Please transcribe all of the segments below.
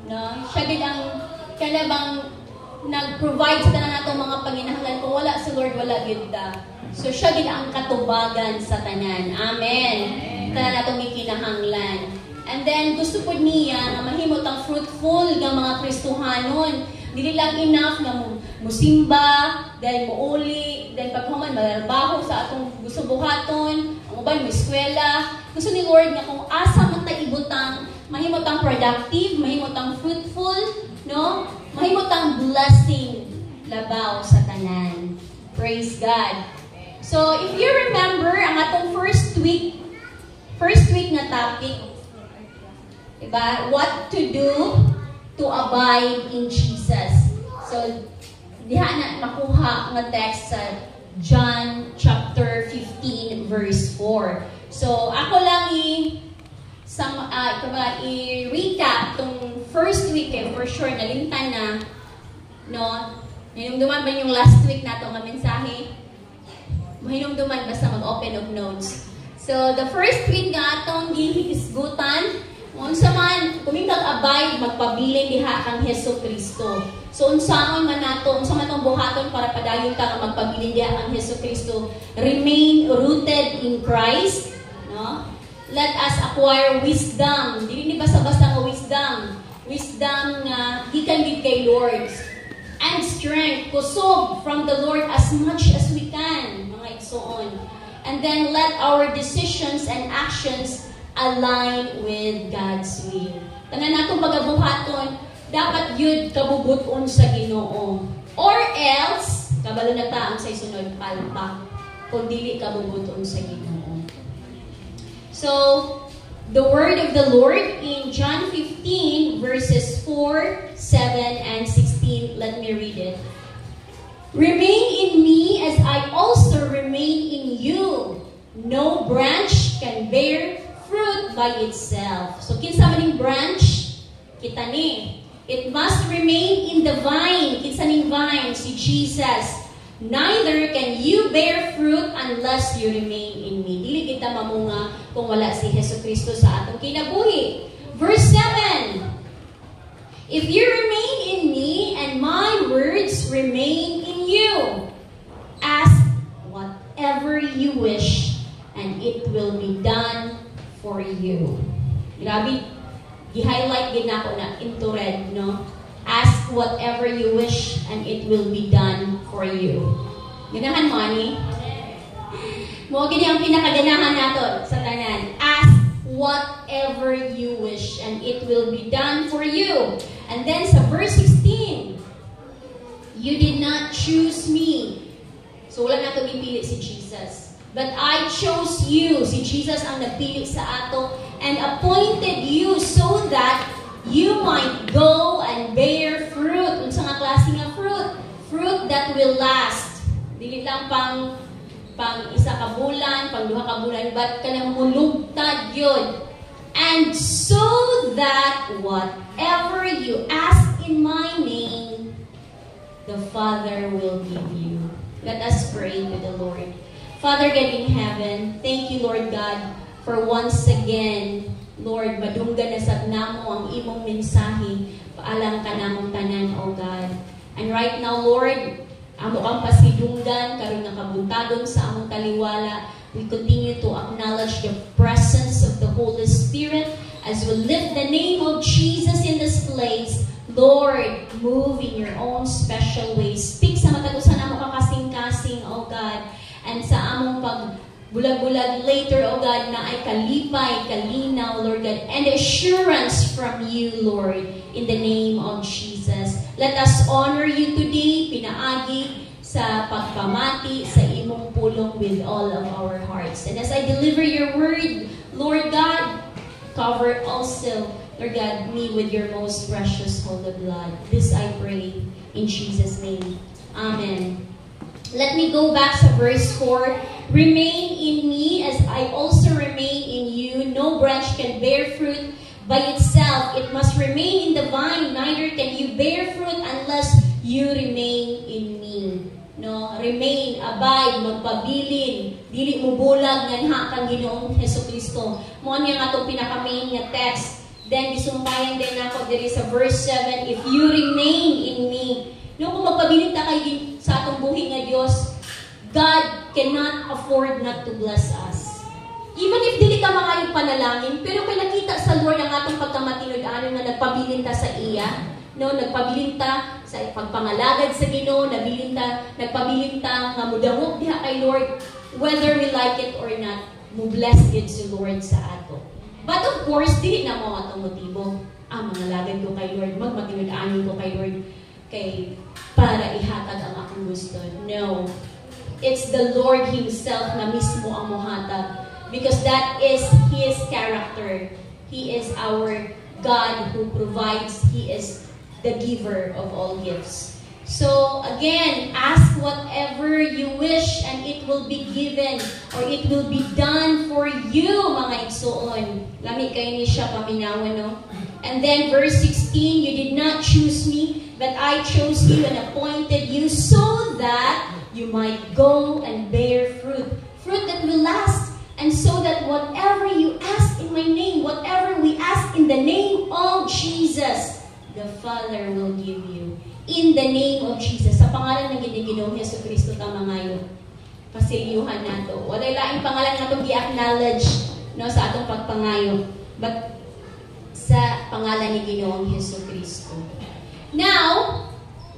No? Siya gid ang kanabang nag-provide sa tanan natong mga panginahanglan. Kung wala si Lord, wala gid ta. So siya gid ang katubagan sa tanan. Amen. Tanan natong gikinahanglan. And then gusto pud niya nga mahimot ang fruitful nga mga Kristohanon. Dili lang enough nga musimba, dahil muuli, dahil paghuman malalbaho sa atong gusto buhaton, ang uban mo eskwela. Gusto ni Lord nga kung asa man ta ibutang, mahimot ang productive, mahimot ang fruitful, no? Mahimot ang blessing labaw sa tanan. Praise God. So, if you remember, ang atong first week na topic, diba? What to do to abide in Jesus. So, diha na makuha nga text sa John chapter 15 verse 4. So, ako lang i-recap tong first week for sure nalimtan na, no? Hinumduman ba yung last week nato nga mensahe? Mahinumduman basta mag-open of notes. So, the first week nga atong gihisgutan, unsa man kumingkag abide magpabilin diha kang Hesus Kristo. So unsaon man nato, unsa man tong buhaton para padayon ta nga magpabilin diha kang Hesus Kristo? Remain rooted in Christ, no? Let us acquire wisdom. Dili ni basta-basta nga wisdom. Wisdom nga gikan gid kay Lord. And strength, kusog from the Lord as much as we can, mga igsoon. And then let our decisions and actions align with God's will. Tanan natong pagabuhaton, dapat yun kabubuton sa Ginoo. Or else, kabalo na ta ang sa isunod palpak, kung dili kabubuton sa Ginoo. So, the word of the Lord in John 15 verses 4, 7, and 16. Let me read it. Remain in me as I also remain in you. No branch can bear fruit by itself. So, kinsa maning branch? Kita ni. It must remain in the vine. Kinsa ning vine? Si Jesus. Neither can you bear fruit unless you remain in me. Dili kita mamunga kung wala si Jesucristo sa atong kinabuhi. Verse 7. If you remain in me and my words remain in you, ask whatever you wish and it will be done for you. Grabe, i-highlight din ako na into red, no? Ask whatever you wish and it will be done for you. Ganahan mo, ani? Mo gini ang pinakaganahan nato sa tanan. Ask whatever you wish and it will be done for you. And then sa verse 16, you did not choose me. So wala na ito ipili si Jesus. But I chose you. Si Jesus ang napili sa ato and appointed you so that you might go and bear fruit. Unsa nga klase nga fruit? Fruit that will last. Dili lang pang isa ka bulan, pang duha ka bulan, but kanang mulugtad yun. And so that whatever you ask in my name, the Father will give you. Let us pray to the Lord. Father God in heaven, thank you, Lord God, for once again, Lord, madunggan na sa namo ang imong mensahe, paalam ka namong tanan, O God. And right now, Lord, amo kang pasidunggan, karon nga kabuntagon sa among taliwala, we continue to acknowledge the presence of the Holy Spirit as we lift the name of Jesus in this place. Lord, move in your own special way. Speak sa matagusan amo kakasing-kasing, O God. And sa among pagbulag-bulag later, O God, na ay kalipay, kalinaw, Lord God, and assurance from you, Lord, in the name of Jesus. Let us honor you today, pinaagi sa pagpamati sa imong pulong with all of our hearts. And as I deliver your word, Lord God, cover also, Lord God, me with your most precious holy blood. This I pray in Jesus' name. Amen. Let me go back to verse 4. Remain in me as I also remain in you. No branch can bear fruit by itself. It must remain in the vine. Neither can you bear fruit unless you remain in me. No, remain, abide, magpabilin, dili mo bulag nganha kang Ginoong Hesukristo. Mo niya nga itong pinaka-main nga text Then, gisumpayan din ako, there is a verse 7, if you remain in me. No, kung magpabiling ta kayo sa atong buhi nga Diyos, God cannot afford not to bless us. Even if dili ka makayong panalangin, pero kung nakita sa Lord ang atong pagkamatinod-ano na nagpabilin ta sa iya, no, nagpabilin ta sa pagpangalagad sa Ginoo, nagpabilin ta nga mudangog diha kay Lord, whether we like it or not, mo bless gid si Lord sa ato. But of course, dili na mo atong motibo. Mangalagad ko kay Lord, magmatinod-ano ko kay Lord, kay para ihatag ang akong gusto. No. It's the Lord Himself na mismo ang muhatag. Because that is His character. He is our God who provides. He is the giver of all gifts. So, again, ask whatever you wish and it will be given or it will be done for you, mga igsoon. Lami kayo ni siya paminawan, no? And then, verse 16, you did not choose me, but I chose you and appointed you so that you might go and bear fruit. Fruit that will last. And so that whatever you ask in my name, whatever we ask in the name of Jesus, the Father will give you. In the name of Jesus. Sa pangalan ng Ginoo Hesus Kristo ta mangayo. Pasayuhan nato. Wala laing pangalan natong gi-acknowledge no sa atong pagpangayo, but sa pangalan ni Ginoong Hesus Kristo. Now,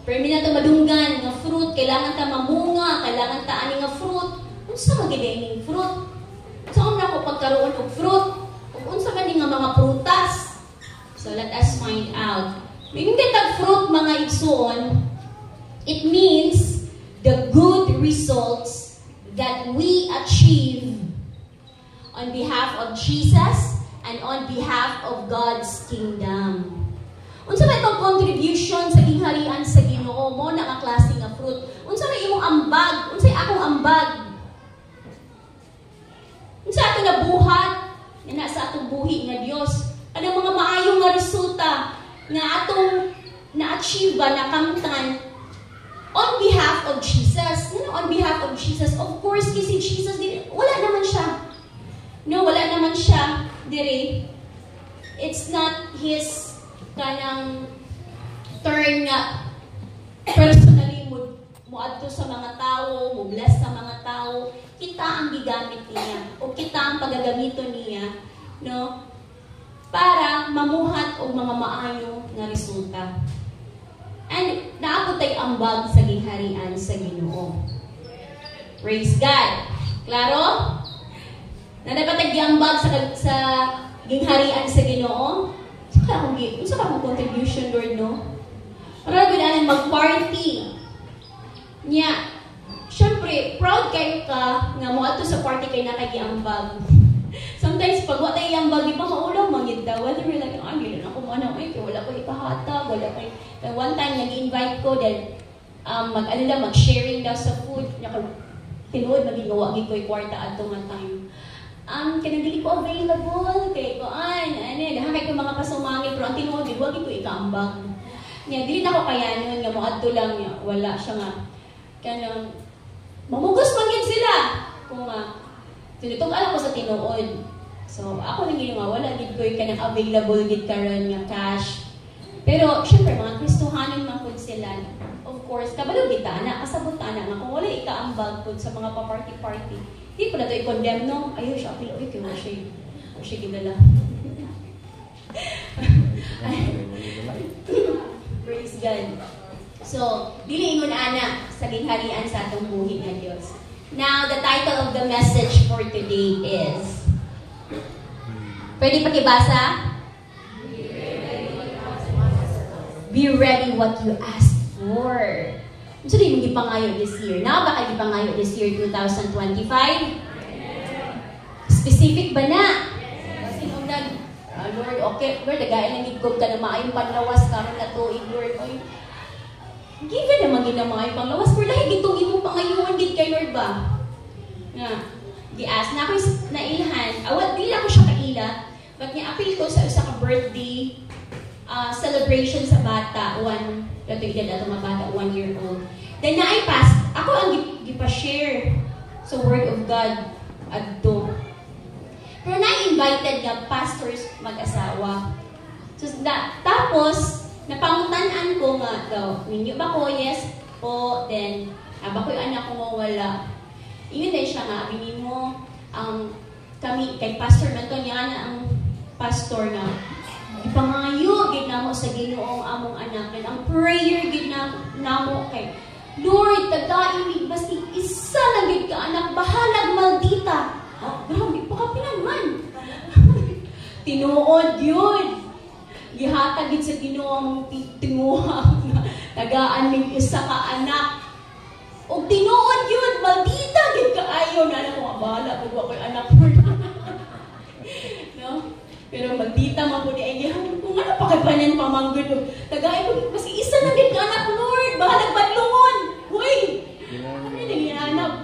permi na to madunggan nga fruit, kailangan ta mamunga, kailangan ta ani nga fruit. Unsa magidining fruit? Saan na ko pagkaroon og fruit? Ug unsa man nga mga prutas? So let us find out. Meaning that fruit, mga igsoon, it means the good results that we achieve on behalf of Jesus and on behalf of God's kingdom. Unsa ba itong contribution sa gingharian sa Ginoo mo na ang klase nga fruit? Unsa ba imong ambag? Unsay akong ambag? Unsa ato nabuhat nga nasa atong buhi nga Dios? Ano mga maayong nga resulta nga atong na-achieve ba, nakamtan on behalf of Jesus. On behalf of Jesus. Of course, kasi Jesus, wala naman siya. No, wala naman siya. Dire. It's not His kanang turn nga personally mo adto sa mga tao, mo bless sa mga tao. Kita ang gigamit niya o kita ang pagagamito niya, no? Para mamuhat og mga maayo nga resulta. And naabot tay ambag sa gingharian sa Ginoo. Praise God. Klaro? Na dapat giambag sa gingharian sa Ginoo. Unsa ka mong contribution, Lord, no? Para gud anang mag-party. Nya, syempre, proud kayo ka nga mo ato sa party kay nakagiambag. Sometimes, pag wala tayo yung bagi pa kaulang, mangit daw. Whether we're like, hindi na ako muna, wala ko ikahatag, wala ko. One time, nag-invite ko, then, mag-sharing daw sa food. Tinuod, magigawagin ko yung kwarta at nga time. Kaya hindi ko available, kaya ko, nakakay ko mga pasumangit, pero ang tinuod, wagin ko ikaambag. Dili na ko kaya nun, nga mo ato lang, wala siya nga. Kaya, mamugos magin sila. Kung tinutog alam ko sa tinuod. So, ako nang nga, wala gid ko yung kanang available gid karon nga cash. Pero, syempre, mga Kristohanon man po sila. Of course, kabalo kita na, kasabot na nga, kung wala ikaambag po sa mga pa-party-party, di ko na ito i-condemn, no? Ayun siya, apil, kaya mo siya gidala. Praise God. So, dili ingon ana sa gingharian sa atong buhi nga Dios. Now, the title of the message for today is, pwede pakibasa? Be ready what you ask for. So, di mo gipangayo this year. Na ba kayo gipangayo this year, 2025? Specific ba na? Kasi kung Lord, okay, Lord, nagain ang gigog ka na maayong panlawas karon na tuig, Lord. Given naman ginamay pang lawas, pero dahil itong imong pangayuhan gid kay Lord ba? Nga, di-ask na ako'y nailhan. Awat, di na ako siya kaila. But appeal ko sa ka birthday celebration sa bata. Ito edad ato mga bata, 1 year old. Then na-i-pass, ako ang gipa-share sa Word of God adto. Pero na-invited nga pastors mag-asawa. So, tapos, napangutan-an ko nga daw, ninyo ba ko? Yes po. Then, ba ko yung anak ko nga wala. Iyon din siya nga, abinin mo, kami, kay Pastor Antonio, ang pastor na, ipangayo, gid na mo sa Ginoong among anak. And ang prayer, gid na mo kay, Lord, tagaimig, basti isa lang gid ka anak, bahalag maldita. Grabe, pakapinagman. Tinuod yun. Gihatag gid sa Ginoong tinguhang tagaan ning isa ka anak. Og tinuod yun, maldita gid kaayo na anak ko bahala pag ako'y anak mo. No? Pero maldita man po di ay kung ano pa kay panan pamanggod. Tagaay ko kasi isa lang gid ka anak, Lord, bahalag badlungon. Hoy.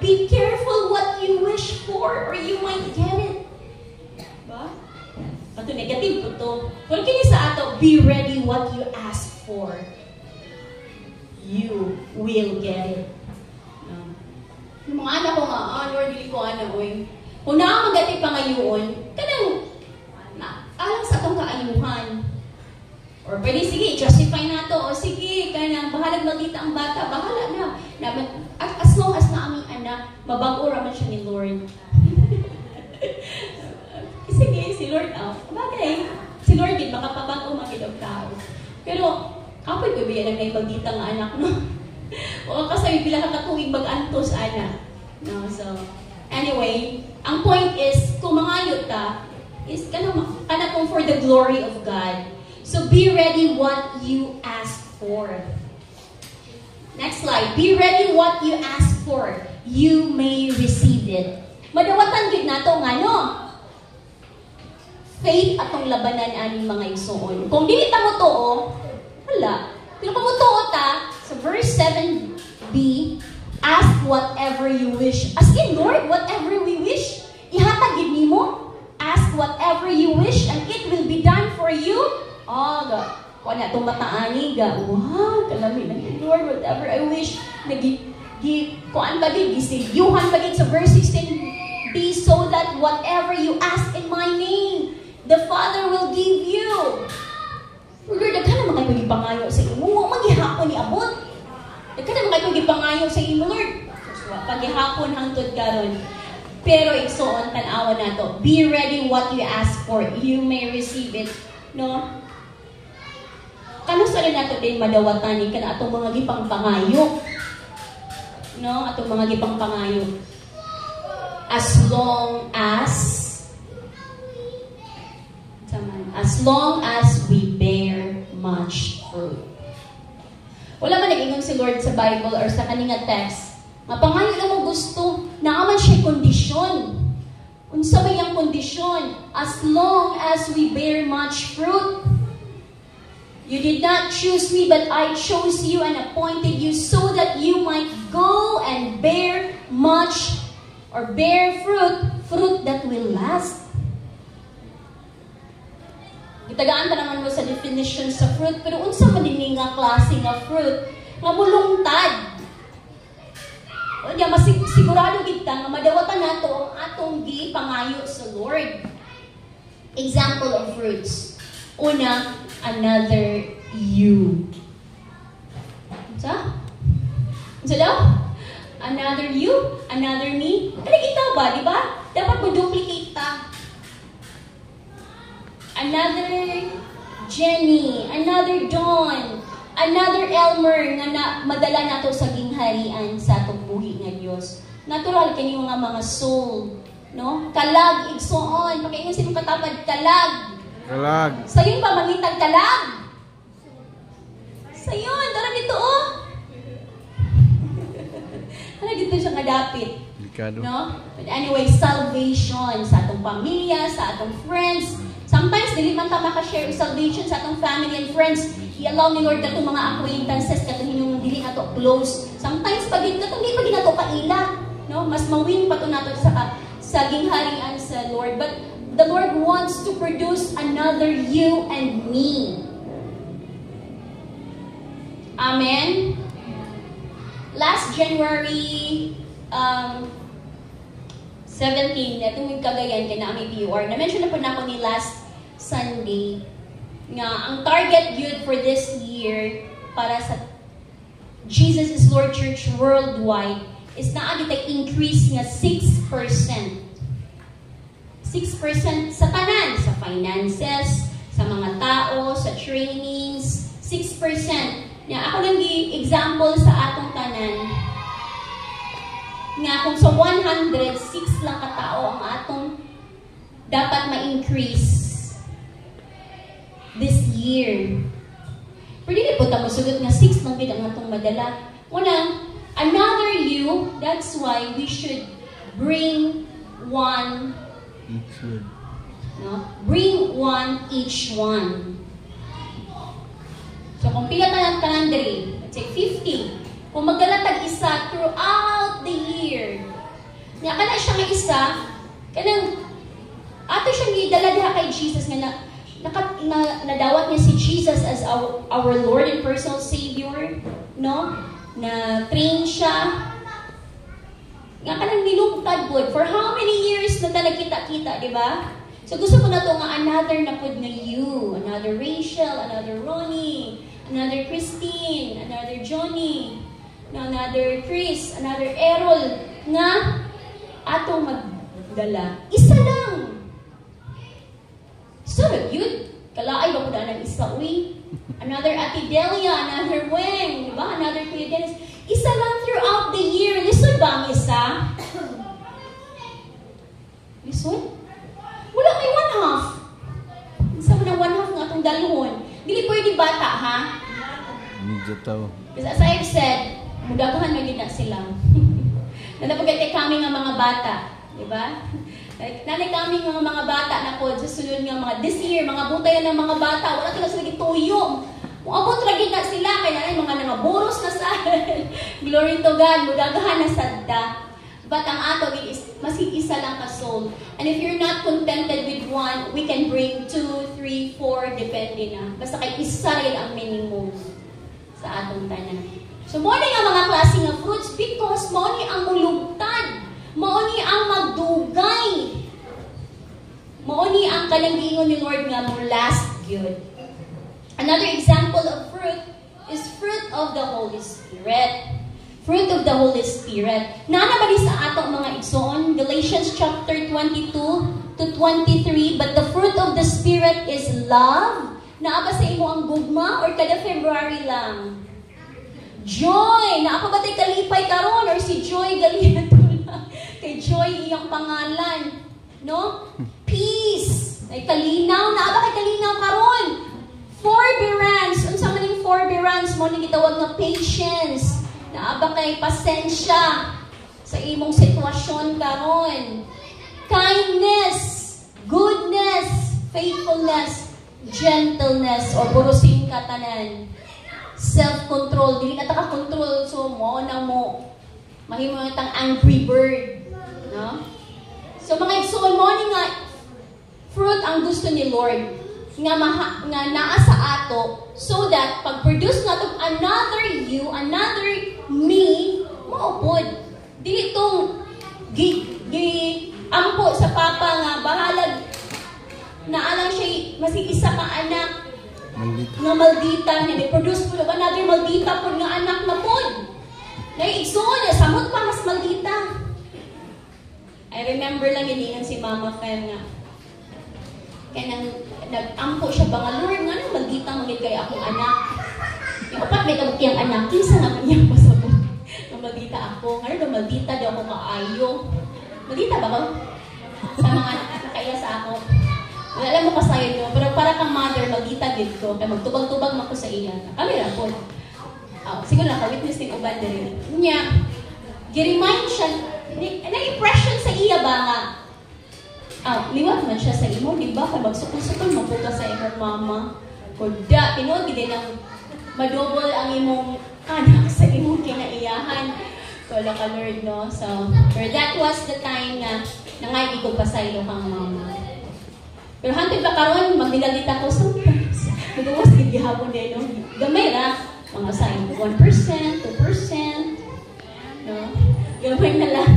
Be careful what you wish for or you might get it. Ba? Pato negative po to. Kung kini sa ato, be ready what you ask for. You will get it. Yung mga anak ko nga, Lord, dili ko oy. Kung naamagati pangayoon, kanang alang sa atong kaayuhan. Or pwede, sige, justify na to. O sige, kanang bahalag magkita ang bata, bahala na. As long as na aming anak, mabago raman siya ni Lord. Sige, si Lord, bagay. Si Lord, din, makapabago magkita tao. Pero, apoy ko ba yan ang naibagita ng anak, no? O kasi bila ka katuwing mag-antos, anak. No, so, anyway, ang point is, kung mangayot ka, is kana kung for the glory of God. So, be ready what you ask for. Next slide. Be ready what you ask for. You may receive it. Madawatan gid nato nga, no? Faith atong labanan aning mga igsoon. Kung dili ta mo tuo, wala. Pero kung mo tuo ta, sa verse 7b, ask whatever you wish. As in, Lord, whatever we wish, ihatag gid nimo. Ask whatever you wish and it will be done for you. Kung na itong mataani, wow, kalami na Lord, whatever I wish, kuan bagay, gisigyuhan bagay sa verse 16b, so that whatever you ask in my name, the Father will give you. Lord, daghan naman kayo gipangayo sa imo, maghihapon ni abot. Daghan naman kayo gipangayo sa imo, Lord. Paghihapon hangtod karon. Pero igsoon tan-awa nato. Be ready what you ask for. You may receive it. No? Kano sa rin nato din madawatan ni kana atong mga gipang pangayo. No? Atong mga gipang pangayo. As long as we bear much fruit. Wala man nag-ingon si Lord sa Bible or sa kaninga text. Mapangayo na mo gusto, naaman siya kondisyon. Unsa ba yung kondisyon? As long as we bear much fruit. You did not choose me, but I chose you and appointed you so that you might go and bear much or bear fruit that will last. Gitagaan ta naman mo sa definition sa fruit, pero unsa man din nga klase nga fruit? Nga mulungtad. O niya, sigurado kita nga madawatan nato ang atong gipangayo sa Lord. Example of fruits. Una, another you. Unsa? Unsa daw? Another you, another me. Kaya kita ba, di ba? Dapat mo duplicate ta. Another Jenny, another Dawn, another Elmer nga madala nato sa gingharian sa atong buhi nga Dios. Natural kini mga soul, no? Kalag igsoon, pakiingon sino katapad kalag. Kalag. Sayon pa mangitag kalag. Sayon, tara dito oh. Tara dito siya nga dapit. No? But anyway, salvation sa atong pamilya, sa atong friends. Sometimes, dili man ta makashare salvation sa atong family and friends. I-allow ni Lord katong mga acquaintances, katong hinyong dili nato close. Sometimes, katong di pagin nato kaila. No? Mas mawin pa to nato sa gingharian sa Lord. But the Lord wants to produce another you and me. Amen? Last January 17, itong yung kagayan kay namin PUR. Na-mention na po na ako ni last Sunday. nga ang target youth for this year para sa Jesus is Lord Church worldwide is naa gitay increase nga 6%. 6% sa tanan, sa finances, sa mga tao, sa trainings, 6%. Nga ako lang example sa atong tanan nga kung sa 100, 6 lang katao ang atong dapat ma-increase this year. Pero di po tamo sugot nga 6 lang gid ang atong madala. Unang, another you, that's why we should bring one Each one. no? Bring one each one. So kung pila tanan diri, let's say 50. Kung magdalatag isa throughout the year, nga kana siya nga isa, kanang ato siyang gidala diha kay Jesus nga nadawat niya si Jesus as our Lord and personal Savior, no? Na train siya. Nga kanang nilungtad po. For how many years na talaga kita-kita, di ba? So gusto ko na to nga another na pod na you, another Rachel, another Ronnie, another Christine, another Johnny, another Chris, another Errol, nga atong magdala. Isa lang. So, yun. Kalaay ba po daan ng isa, uy? Another Ate Delia, another Weng, di ba? Another Kuya Dennis. Isa lang throughout the year. Listen ba ang isa? Listen? Wala may one half. Isa mo na one half ng atong dalhon. Dili pwede bata, ha? Medyo tao. Because as I've said, mudagahan na gina sila. Nanapagay kami nga mga bata. Di ba? Nanay kami nga mga bata na po, sa sunod nga mga this year, mga butayan ng mga bata, wala talaga sila gituyong. Kung abot lagi na sila, kaya nanay mga nangaboros na sa glory to God, mudagahan na sadda. But ang ato is, masig isa lang ka soul. And if you're not contented with one, we can bring 2, 3, 4, depende na. Basta kay isa rin ang minimum sa atong tanan. So, mo nga mga klase nga fruits because mo ni ang mulugtad. Mo ni ang magdugay. Mo ni ang kalangingon ni Lord nga mo last good. Another example of fruit is fruit of the Holy Spirit. Fruit of the Holy Spirit. Nanabali sa atong mga igsoon, Galatians chapter 22 to 23, but the fruit of the Spirit is love. Naaba sa imo ang gugma or kada February lang? Joy! Naapa ba tayo kalipay karon or si Joy Galiato lang? Kay Joy iyang pangalan. No? Peace! Ay kalinaw. Naaba kay kalinaw karon? Forbearance. Unsa man ning forbearance mo ni gitawag nga patience. Naaba kay pasensya sa imong sitwasyon karon. Kindness, goodness, faithfulness, gentleness, o burusin katanan. Self-control. Dili na ta ka-control. So, mo na mo. Mahimo na tang angry bird. No? So, mga igsoon mo ni nga fruit ang gusto ni Lord nga naa sa ato so that pag-produce na itong another you, another me, maupod. Dili itong ampo sa papa nga bahalag naalang siya masig-isa ka anak Maldita. nga maldita niya. May produce po another maldita po nga anak na po. Naiigsoon niya, samot pa mas maldita. I remember lang yun si Mama Fem nga. Kaya nag-ampo siya ba nga, Lord, nga nang maldita magiging kaya akong anak. Yung upat may kabukiyang anak, kinsa naman niya pasabot. Nang maldita ako, nga nang maldita daw ako kaayo. Maldita ba ko? Sa mga nakaiya sa ako. Wala lang mo kasayo nyo, pero para kang mother, maldita din ko. Kaya magtubag-tubag mo ko sa iya. Kami lang po. Siguro lang, ka-witness din uban na rin. Niya, gi-remind siya, na-impression sa iya ba nga, liwat man siya sa imo, di ba? Kaya magsukol-sukol, maputa sa imong mama. Kuda, tinuod, hindi nang madouble ang imong anak sa imong kinaiyahan. Wala ka, Lord, no? So, but that was the time na nangay ko pa sa iyo kang mama. Pero hantod ba karon magbilalita ko sometimes. Nagawas gihapon din, no? Gamay ra, mga sign 1%, 2%, no? Gamay na lang.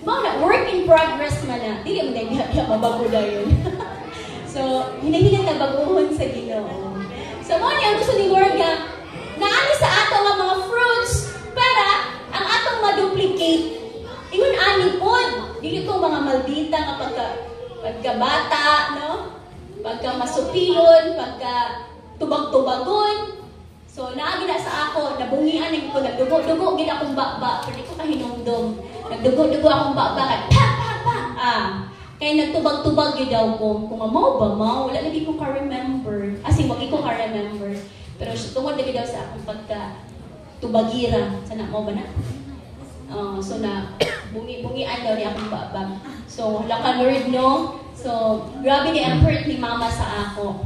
Mga work in progress man na. Dili mo dahil mabago na yun. So, So, hinahingan na baguhon sa Ginoo. So, mo niya, gusto ni Lord nga, naani sa ato ang mga fruits para ang atong maduplicate. Ingon ani pod. Dili ko mga maldita nga pagkabata, no? Pagka masupilon, pagka tubag-tubagon. So, naagi na sa ako, nabungian ko, nagdugo-dugo, gina akong baba, pwede ko kahinumdum. Nagdugo-dugo akong baba, kaya nagtubag-tubag yun daw ko. Kung mau ba, wala lagi ko ka-remember. Kasi wag ko ka-remember. Pero tungod lagi daw sa akong pagka-tubagira. Sana mo ba na? So, na bungi-bungian daw niya akong baba. So, laka Lord, no? So, grabe ni ang hurt ni mama sa ako.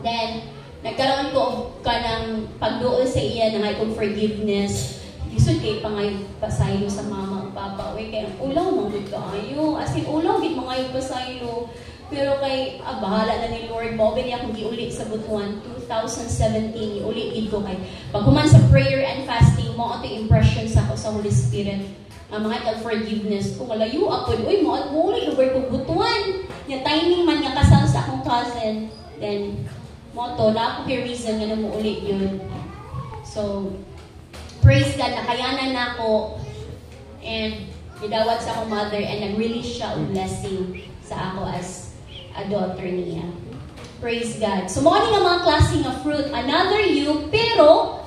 Then, nagkaroon ko ka ng pagduol sa iya ng akong forgiveness. Isod kay pangayog pasaylo sa mama o papa. Uy, kaya ulaw mong good kaayo. As in, ulaw gid mangayog pasaylo. Pero kay, bahala na ni Lord. Maubi niya akong giulit sa butuan. 2017, iulit gid ko kay. Pag human sa prayer and fasting, mo ato impression sa ako sa Holy Spirit. Ang mga forgiveness. Kung malayo ako, uy, mo ulit over ko butuan. Yung timing man nga kasal sa akong cousin. Then, moto, na ako kay reason nga na mo ulit yun. So, praise God, nakayanan na ako and gidawat sa akong mother and nag-release siya of blessing sa ako as a daughter niya. Praise God. So, mga nga mga klase nga fruit, another you, pero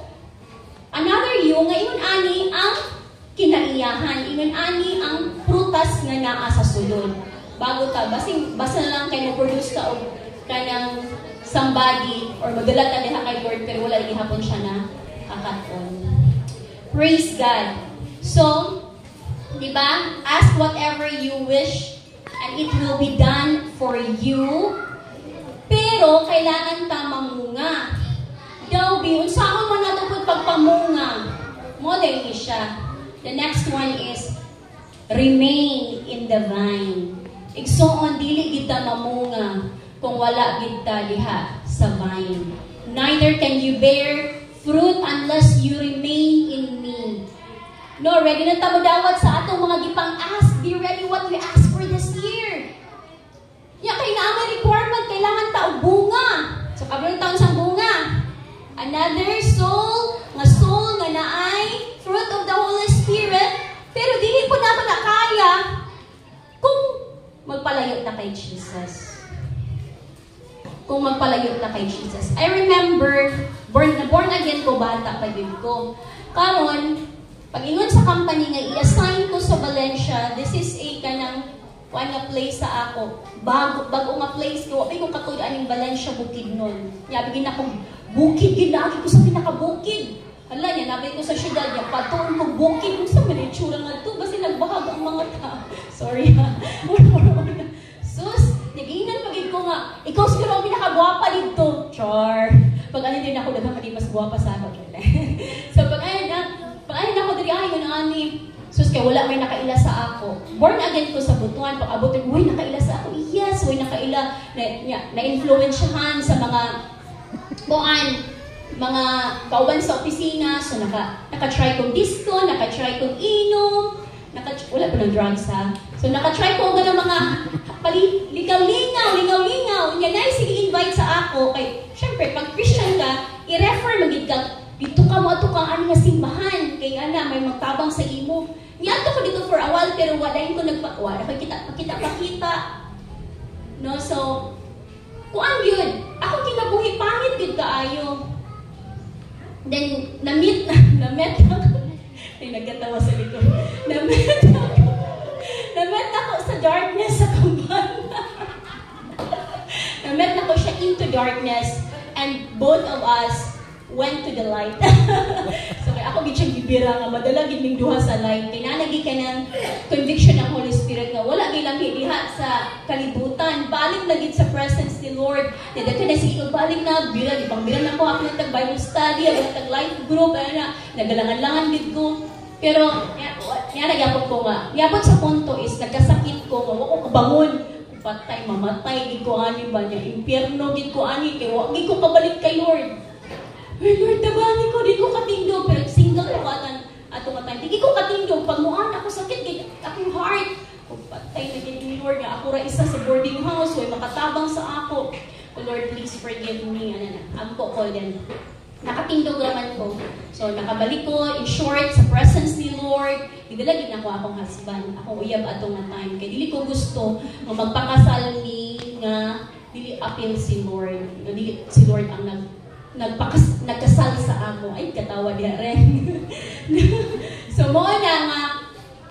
another you, ngayon ani ang kinaiyahan. Ingon ani ang prutas nga naa sa sulod. Bago ka, basta na lang kayo produce ka o kanang somebody or madala ta diha kay Lord pero wala gihapon siya na akaton. Praise God. So, di ba? Ask whatever you wish and it will be done for you. Pero kailangan ta mamunga. Daw bi unsaon man nato pud pagpamunga. Mo dai siya. The next one is remain in the vine. Igsoon dili kita mamunga kung wala kita diha sa vine. Neither can you bear fruit unless you remain in me. No, ready na tamo dawat sa atong mga gipang-ask. Be ready what we ask for this year. Ya, kay nga may requirement, kailangan ta og bunga. So, kabilang taon sa bunga. Another soul nga naay fruit of the Holy Spirit, pero dili po naman na kaya kung magpalayo na kay Jesus. Kung magpalayo na kay Jesus. I remember, born again ko, bata pa din ko. Karon, pag-ingon sa company nga, i-assign ko sa Valencia, this is a kanang place sa ako. Bago nga place ko, wapay ko katulaan ng Valencia Bukid nun. Bigyan akong bukid, ginagi ko sa pinakabukid. Hala niya, nabay ko sa syudad niya, patuon ko bukid. Kung sa manitsura nga ito, basta nagbahag ang mga tao. Sorry ha. Sus, nag-iinan pagin ko nga, ikaw siguro ang pinakagwapa dito. Char. Pag-alin din ako, dagang hindi mas gwapa sa ako. So, pag-alin ako, diri ay, yun ani. Sus, kaya wala may nakaila sa ako. Born again ko sa butuan, pag-abutin, uy, nakaila sa ako. Yes, uy, nakaila. Na-influensyahan sa mga mga kauban sa opisina. So, naka-try kong disco, naka-try kong inom, wala po ng drugs ha. So, naka-try ko ng mga ligaw-lingaw. Yan ay sige invite sa ako. Kay, syempre, pag Christian ka, i-refer magiging ka, dito ka mo ato kang ano nga simbahan. Kaya nga, may magtabang sa imo. Niyato ko dito for a while, pero wala ko nagpakwa. Pakita. No, so, kuan yun. Ako kinabuhi, pangit yun kaayo. Then, na-meet ako. Ay, nagkatawa sa likod. Na-meet ako sa darkness sa kumbana. Na-meet ako siya into darkness and both of us went to the light. So, kaya ako gid gibira nga madala gid ming duha sa light. Kaya nalagi ka ng conviction ng Holy Spirit nga wala gid lang diha sa kalibutan. Balik na gid sa presence ni Lord. Dada ka na sige balik na bira di bira na ko ako nag Bible study, nag life group na nagalangan-langan gid ko. Pero nagyapon ko nga. Yapon sa punto is nagkasakit ko nga wa ko kabangon. Patay mamatay gid ko ani ba niya impierno gid ko ani kay wa gid ko kabalik kay Lord. Hey Lord, tabani ko, di ko katindog. Pero single ko ato nga time. Di ko katindog. Pag muan ako sakit, akong heart. Kung patay na gini ni Lord. Lord, nga ako ra isa sa boarding house, way makatabang sa ako. Oh Lord, please forgive me. Ampo ko din. Nakatindog naman ko. So, nakabalik ko, in short, sa presence ni Lord, idalagin ako akong husband. Akong uyab atong nga time. Kaya dili ko gusto nga magpakasal ni nga dili appeal si Lord. Dili si Lord ang nagkasal sa ako. Ay, katawa diha rin. So, mo na nga,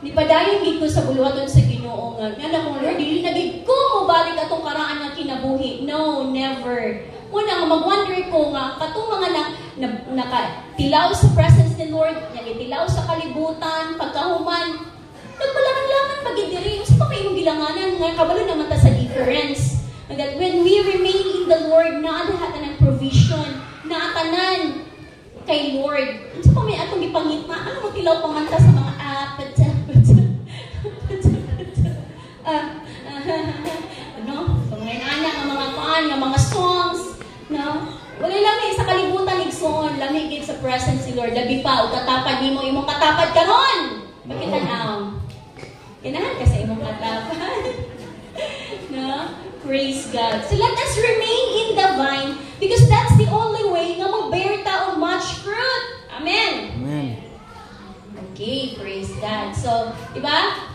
nipadayon gid ko sa buluhaton sa Ginoo nga kung Lord, dili na gid ko mobalik atong karaan nga kinabuhi. No, never. Muna nga mag-wonder ko nga katong mga nakatilaw sa presence ni Lord, nagitilaw sa kalibutan, pagkahuman, nagpalangan-langan pagidiri. Sa pa kayong bilanganan nga kabalo naman ta sa difference. That when we remain in the Lord, naadahat na ng provision, naatanan kay Lord. Sa pa may atong gipangitna, ano mo tilaw pamanta sa mga no? So, mga anak, mga paan, mga songs, no? Wala lang sa kalibutan igsoon, lamig sa presence ni Lord. Labi pa, o katapad ni mo, imong katapad karon. Bakit tanaw? Ganahan ka sa imong katapad. No? Praise God. So let us remain in the vine because that's the only way nga mag-bear ta of much fruit. Amen. Amen. Okay, praise God. So, diba?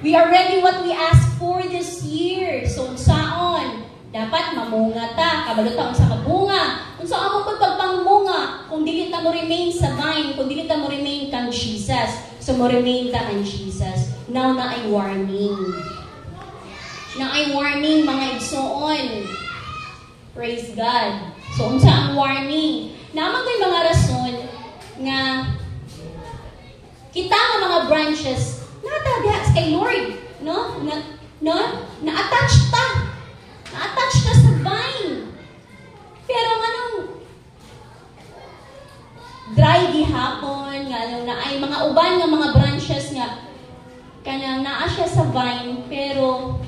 We are ready what we ask for this year. So, unsaon? Dapat mamunga ta. Kabalo ta unsa ka bunga. Unsa amo pud pagpangmunga kung dili ta mo remain sa vine, kung dili ta mo remain kang Jesus. So, mo remain ta kang Jesus. Now na ay warning. Na ay warning mga igsoon. Praise God. So, unsa ang warning? Naman ko'y mga rason nga kita nga mga branches natagas kay Lord, no? Na-attach ta. Na-attach ta sa vine. Pero anong dry gihapon, nga na ay mga uban nga mga branches nga kanang naa siya sa vine, pero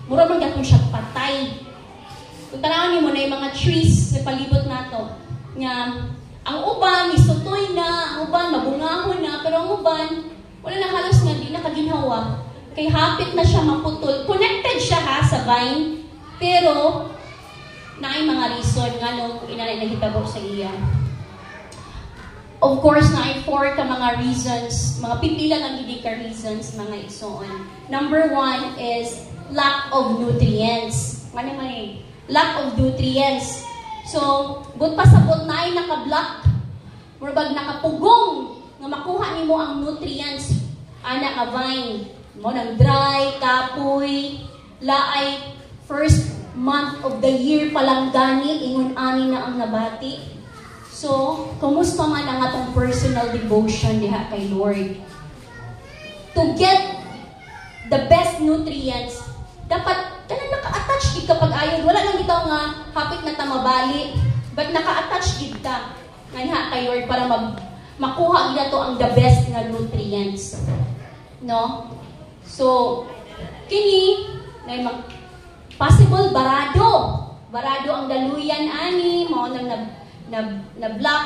mura man gyapon siya patay. Kung tanawon mo na yung mga trees sa palibot nato, nga ang uban isutoy na, ang uban mabungahon na, pero ang uban wala na halos nga, di nakaginhawa. Kay hapit na siya maputol. Connected siya ha sa vine, pero naay mga reason nga nung inanay nagitabo sa iya. Of course, naay 4 ka mga reasons, mga pipila ng hindi ka reasons, mga igsoon. Number 1 is lack of nutrients. Mani. Lack of nutrients. So, but pasabot na ay naka-block, murabag nakapugong, nga makuha nimo ang nutrients ana ka vine mo nang dry kapoy laay first month of the year pa lang gani ingon ani na ang nabati. So kumusta man ang atong personal devotion diha kay Lord to get the best nutrients? Dapat kanang naka-attach gid kapag ayon, wala lang bitaw nga hapit na ta mabali, but naka-attach gid ta nga kay Lord para makuha gid to ang the best nga nutrients, no? So kini nay possible barado ang daluyan ani mo nang na block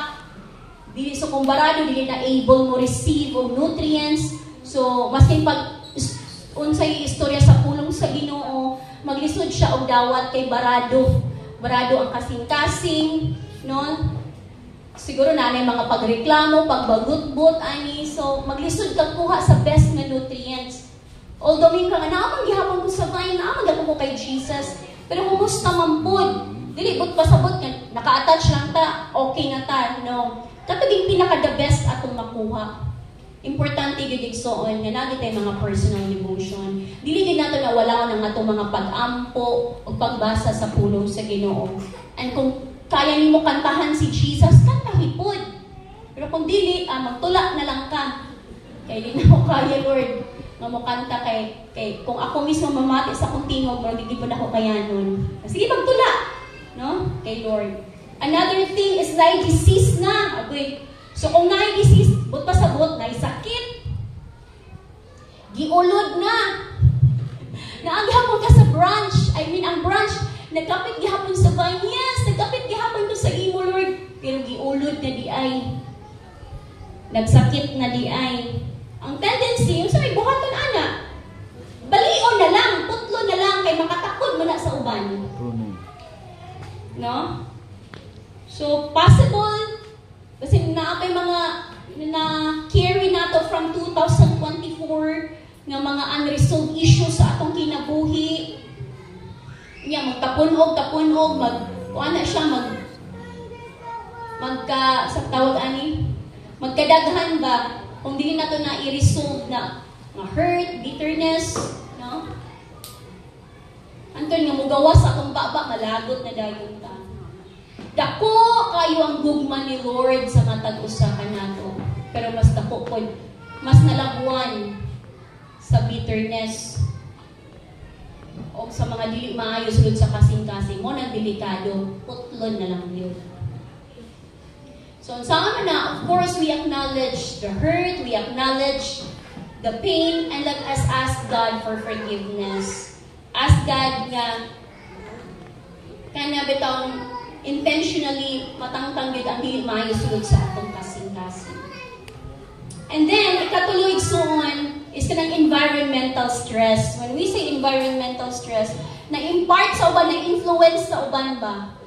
dili, so kung barado dili na able mo receive of nutrients. So maskin pag unsay istorya sa pulong sa Ginoo, maglisod siya og dawat kay barado ang kasing-kasing, no? Siguro na mga pagreklamo, pagbagut-but, ani. So, maglisod ka kuha sa best nga nutrients. Although may ka nga, naamang gihapon ko sa vine, naamang gihapon ko kay Jesus. Pero kumusta man po? Dili, but pasabot nga, naka-attach lang ta, okay na ta, no? Kataging pinaka-the best atong makuha. Importante gid igsoon nga nagi tay mga personal devotion. Dili gid nato na wala nang atong mga pag-ampo o pagbasa sa pulong sa Ginoo. And kung kaya nimo kantahan si Jesus, kantahi pod. Pero kung dili, magtula na lang ka. Kay di na ko kaya, Lord, nga mo kanta kay kung ako mismo mamati sa akong tingog, pero di po na ako kayanon. Sige, magtula, no? Kay Lord. Another thing is like disease na. Okay. So kung naay disease, but pasabot, naay sakit, giulod na. Naagihapon ka sa branch. Ang branch, nagkapit gihapon sa vine. Yes, nagkapit gihapon ko sa imo, Lord. Pero giulod na di ay. Nagsakit na di ay. Ang tendency, yung sa may buhaton, ana, balion na lang, putlo kay makatakod mo na sa uban. Pruning. No? So, possible, kasi naapay mga na carry nato from 2024 nga mga unresolved issues sa atong kinabuhi. Magtapunog, ana siya, sa tawag ani, magkadaghan ba, kung di na to na i-resolve na hurt, bitterness, no? Anton nga mugawas sa atong baba, malagot na dayon ta. Dako kayo ang gugma ni Lord sa matag usa kanato. Pero mas dako pod, mas nalabuan sa bitterness o sa mga dili maayo sulod sa kasing-kasing mo nang delikado, putlon na lang yun. So sa amin na, of course, we acknowledge the hurt, we acknowledge the pain, and let us ask God for forgiveness. Ask God nga kana bitong intentionally matangtang gid ang dili maayo sulod sa atong kasing-kasing. And then ikatuloy igsoon is kanang environmental stress. When we say environmental stress, na-impart sa uban, na-influence sa uban ba?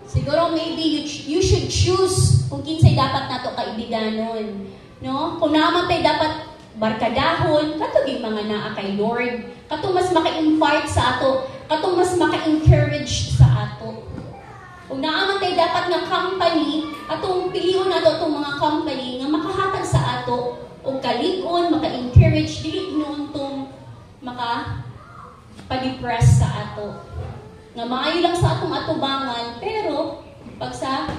Siguro maybe you should choose kung kinsay dapat nato kaibiganon. No? Kung naman tayo dapat barkadahon, katong mga naa kay Lord, katong mas maka-impart sa ato, katong mas maka-encourage sa ato. Kung naman tayo dapat nga company, atong piliyon nato itong mga company nga makahatag sa ato, o kalig-on, maka-encourage, dili noon itong maka-padepress sa ato. Nga maayo lang sa atong atubangan, pero pag sa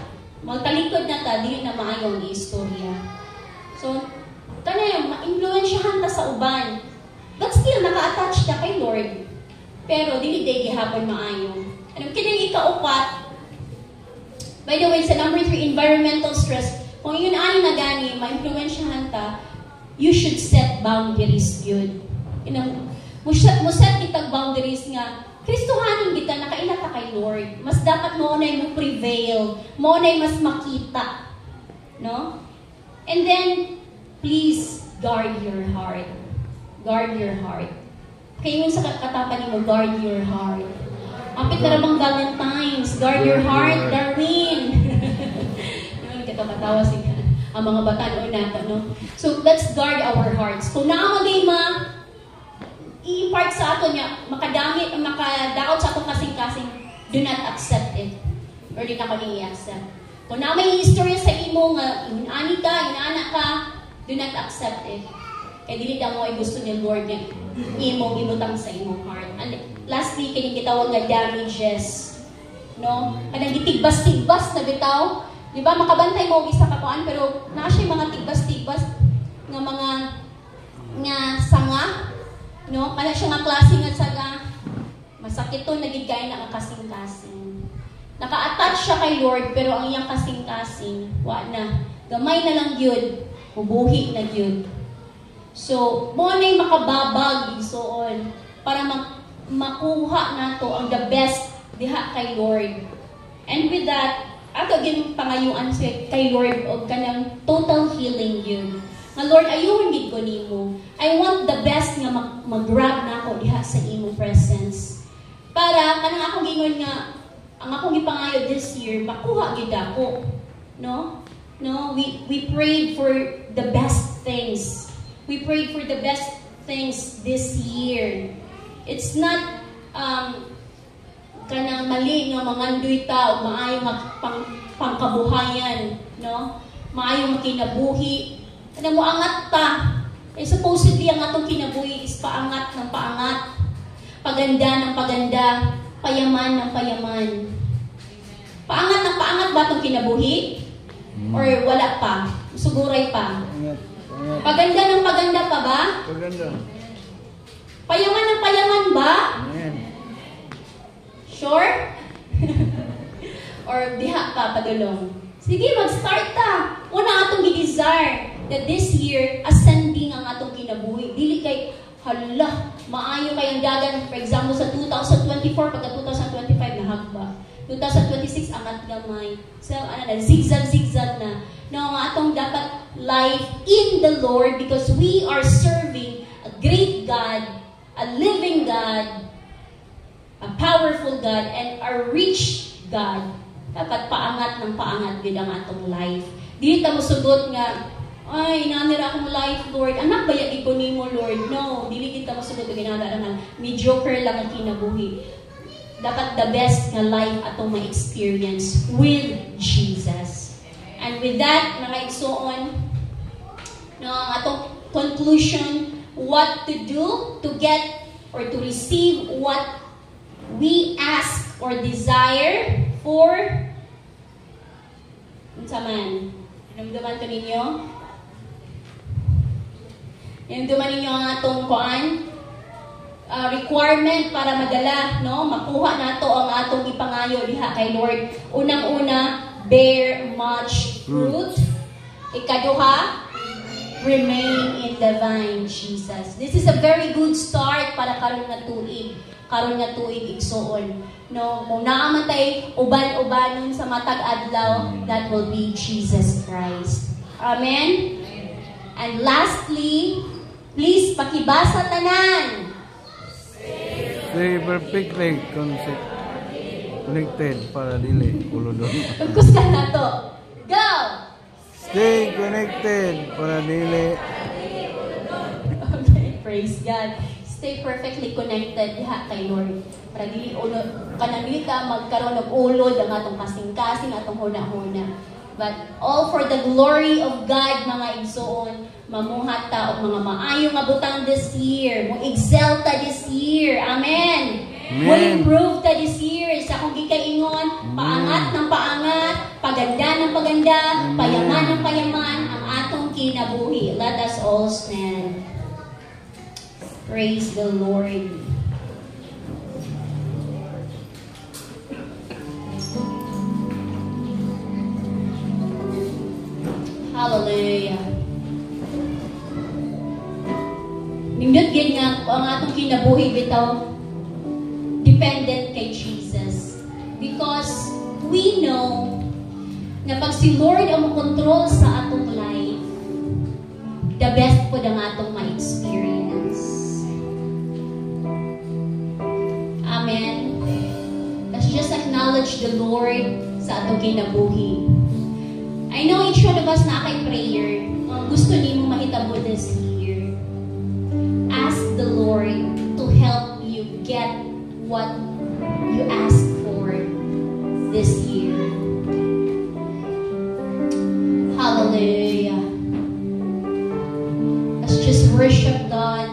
magtalikod na ta, dili na maayo ang istorya. So, kanayang ma-influensyahan ta sa uban, but still naka-attach ta kay Lord. Pero dili day gihapon maayo. Anong kining ikaupat? By the way, sa number 3, environmental stress. Kung yun ani na gani, ma-influensyahan ta, you should set boundaries yun. Mo set kitag boundaries nga, Kristohanin kita, nakaila ta kay Lord. Mas dapat mo na mo prevail, mo na mas makita. No? And then, please, guard your heart. Guard your heart. Kaya yung sa katapan mo, guard your heart. Apit na namang Valentine's. Guard your heart, Darwin. Yung katamatawa siya. Ang mga bata noon natin, no? So, let's guard our hearts. Kung naamagay i-impart sa ato niya, makadaot sa atong kasing-kasing, do not accept it. Or di na kami i-accept. Kung na may istorya sa imo nga, inani ka, inaana ka, do not accept it. Kaya dili mo ay gusto ni Lord nga imong ibutang sa imong heart. And lastly, kining gitawag nga damages. No? Kanang gitigbas-tigbas na bitaw. Di ba, makabantay mo isa ka kuan, pero naa siya mga tigbas-tigbas nga mga nga sanga. No? Kana siya nga klase nga saga. Masakit to, nagigay na ang kasing-kasing. Naka-attach siya kay Lord, pero ang iyang kasing-kasing, wa na. Gamay na lang yun. Ubuhi na yun. So, mo na yung makababag igsoon para makuha nato ang the best diha kay Lord. And with that, ato gin pangayuan kay Lord og kanang total healing yun. Nga Lord, ayun gid ko nimo. I want the best nga mag-grab nako diha sa imo presence. Para kanang akong gingon nga ang akong gipangayo this year makuha gid ako. No? No, we prayed for the best things. We prayed for the best things this year. It's not kanang mali nga mangandoy ta o maayo pangkabuhayan, no? Maayo makinabuhi. Kana mo angat ta. Supposedly ang atong kinabuhi is paangat ng paangat. Paganda ng paganda, payaman ng payaman. Paangat ng paangat ba itong kinabuhi? Or wala pa? Suguray pa? Paganda ng paganda pa ba? Paganda. Payaman ng payaman ba? Sure? Or diha pa padulong? Sige, mag-start ta. Una atong i-desire that this year, ascending ang atong kinabuhi. Dili kay, hala, maayo kayang dagan. For example, sa 2024, pagka 2025, nahagba. 2026, angat gamay. So, zigzag na. No, ang atong dapat life in the Lord because we are serving a great God, a living God, a powerful God, and a rich God. Dapat paangat ng paangat gid ang atong life. Dili ta mosugot nga, ay, nanira akong life, Lord. Anak ba yung iko nimo, Lord? No, dili kita mosugot og ginada nga mediocre lang ang kinabuhi. Dapat the best nga life atong ma-experience with Jesus. And with that, mga igsoon, no, ang atong conclusion, what to do to get or to receive what we ask or desire for. Unsa man? Namdaman ko ninyo? Namdaman ninyo ang atong requirement para madala, no? Makuha nato ang atong ipangayo diha kay Lord. Unang-una, bear much fruit. Ikaduha, remain in the vine, Jesus. This is a very good start para karon nga tuig. Karon nga tuig igsoon. No, kung naaman tay uban-ubanon sa matag adlaw, that will be Jesus Christ. Amen. And lastly, please pakibasa tanan. Stay perfectly connected para dili ulodon. Kusga na to. Go! Stay connected para dili. Okay, praise God. Stay perfectly connected diha kay Lord. Para dili ulod kanang ka magkaroon og ulod ang atong kasing-kasing atong huna-huna. But all for the glory of God, mga igsoon, mamuhat ta og mga maayo nga butang this year, mo excel ta this year. Amen. Mo improve ta this year sa akong gikaingon, paangat ng paangat, paganda ng paganda, payaman ng payaman ang atong kinabuhi. Let us all stand. Praise the Lord. Hallelujah. Nindot gid nga ang atong kinabuhi bitaw dependent kay Jesus. Because we know na pag si Lord ang control sa atong life, the best po ang atong ma-experience. Amen. Let's just acknowledge the Lord sa atong kinabuhi. I know each one of us na kay prayer. Gusto niyo mahitabo this year. Ask the Lord to help you get what you ask for this year. Hallelujah. Let's just worship God.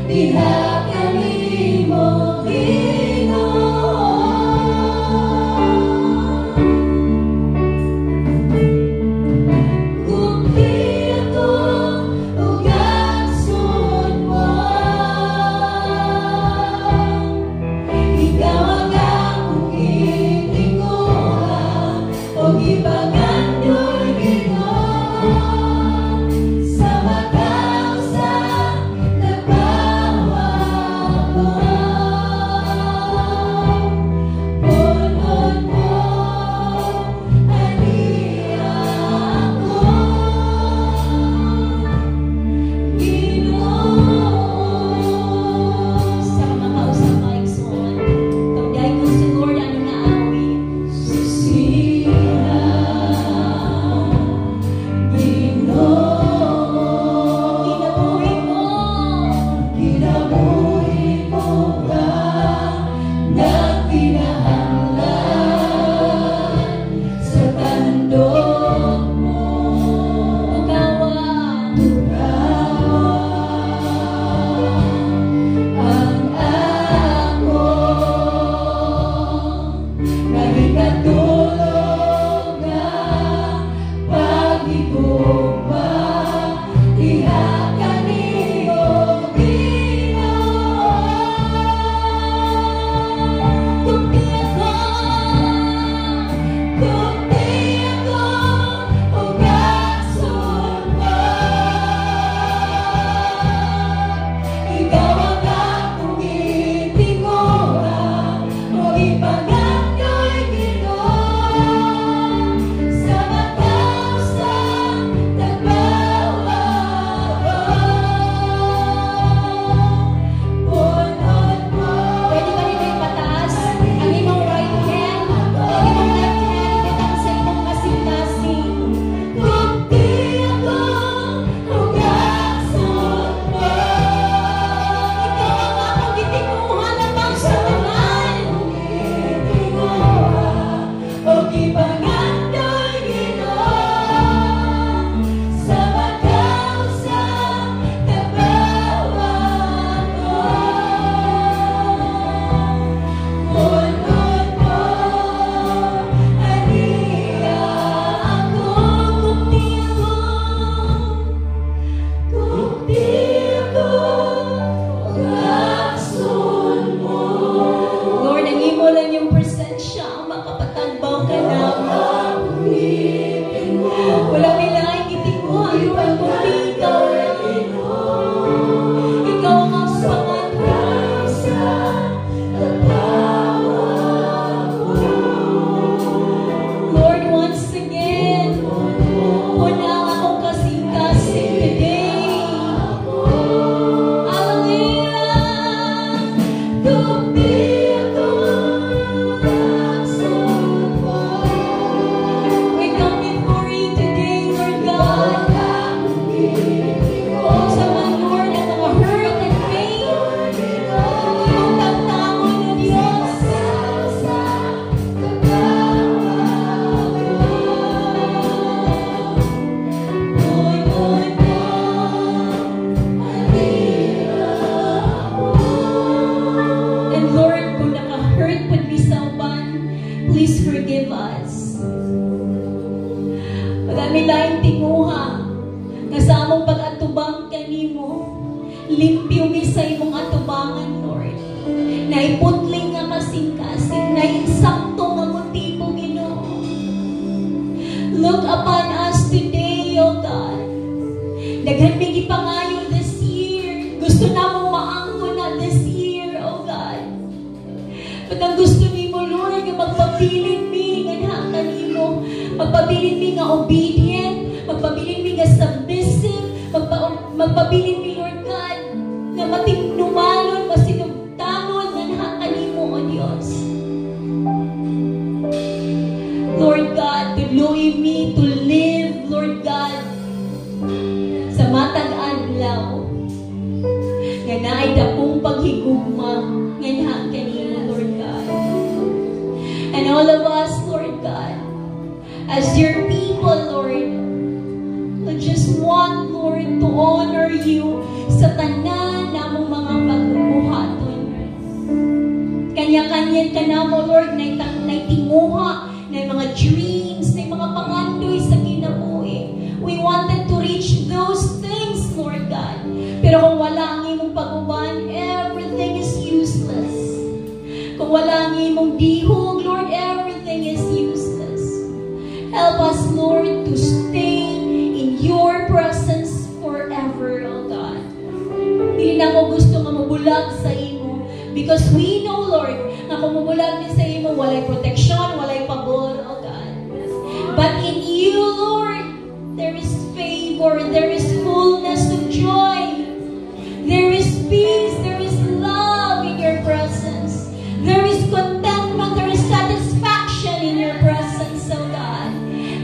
Diha kami mo Ginoo. naiputling nga kasing-kasing, nainsakto nga motibo, Ginoo. Look upon us today, O God. Daghan may gipangayo this year. Gusto na mong maangko na this year, O God. But ang gusto ni mo, Lord, nga magpabilin mi, nga nakan mo, magpabilin mi nga obedient, magpabilin mi nga submissive, magpabilin mi, Lord God, nga matingnumalon, masinugtangon, nga nakan mo, O Diyos. Lord God, tuloy mi to live, Lord God, sa matag adlaw, nga naay dakong paghigugma, nga nakan mo, Lord God. And all of us, Lord God, as your people, Lord, we just want, Lord, to honor you sa tanan namong mga pagbuhaton. Kanya-kanyan ka na mo, Lord, na tinguha, na mga dreams, na mga pangandoy sa kinabuhi. We wanted to reach those things, Lord God. Pero kung wala ang imong pag-uban, everything is useless. Kung wala ang imong dihog, Lord, everything is useless. Help us, Lord, to stay in your presence forever, O God. Hindi na mo gusto nga mabulag sa imo. Because we know, Lord, na kung mabulag din sa imo, walay protection, walay pabor, O God. But in you, Lord, there is favor, there is fullness of joy. There is peace, there is love in your presence. There is contentment, there is satisfaction in your presence, O God.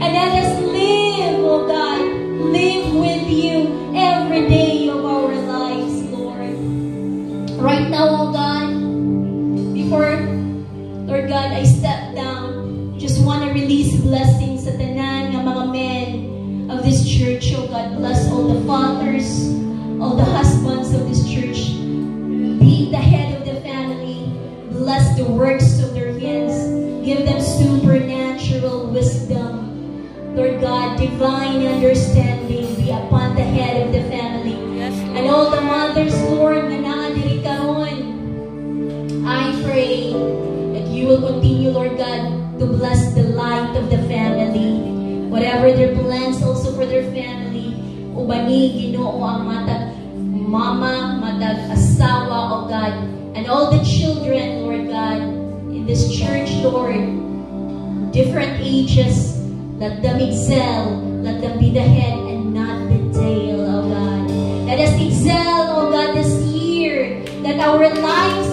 And let us live, O God, live with you every day of our lives, Lord. Right now, O God, before, Lord God, I step down, just want to release blessings sa tanan ng mga men of this church, O God. Bless all the fathers, all the husbands of this church. Be the head of the family. Bless the works of their hands. Give them supernatural wisdom. Lord God, divine understanding be upon the head of the family. And all the mothers, Lord, na naadiri karon, I pray that you will continue, Lord God, to bless the light of the family. Whatever their plans also for their family, ubani, Ginoo, ang matag mama, matag asawa, O God, and all the children, Lord God, in this church, Lord, different ages, let them excel, let them be the head and not the tail, O God. Let us excel, O God, this year, that our lives